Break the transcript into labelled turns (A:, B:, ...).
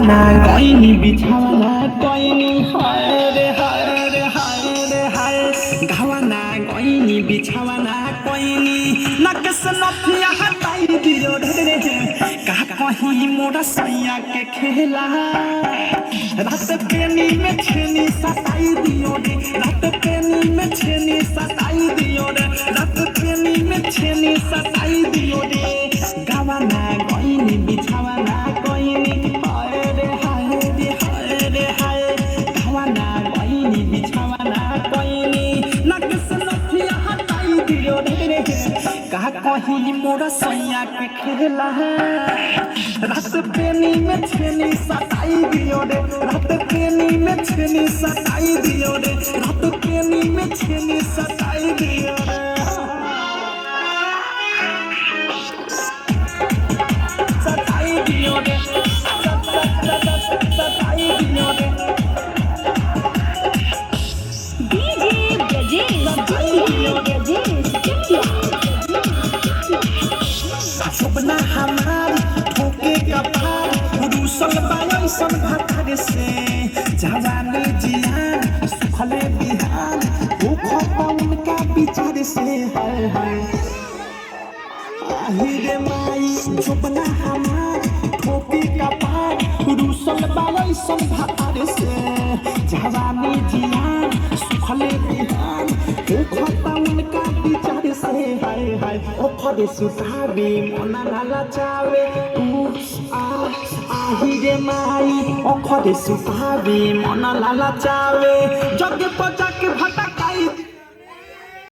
A: ना गईनी बिछावना गईनी हाय रे हाय रे हाय रे हाय घावना गईनी बिछावना गईनी नकस नथिया हटाई दियो रे का कहीं मोरा सैया के खेला रात पेनी में छेनी सताई दियो रे रात पेनी में छेनी सताई दियो रे रात पेनी में छेनी सताई दियो रे घावना गईनी बिछावना गईनी हाय रे हाय रे हाय रे हाय घावना गईनी बिछावना गईनी नकस नथिया हटाई दियो रे का कहीं मोरा सैया के खेला रात पेनी में छेनी सताई दियो रे रात पेनी में छेनी सताई दियो रे रात पेनी में छेनी सताई दियो रे सताई दियो रे सताई दियो रे
B: डीजे ब्रजेश
A: सपना हमारी ठोके कपार रूसल बायन सन भातर से जवानी जियान सुखले बिहान भूखो पवन का विचार से हाय हाय आहिरे माई सपना हमारी ठोके कपार रूसल बायन सन भातर से जवानी जियान सुखले बिहान भूखो पवन का विचार से हाय हाय ओखरे सुधाबे मना नाला चावे आहिरे माई ओखरे सुधाबे मना नाला चावे जग पजाके भट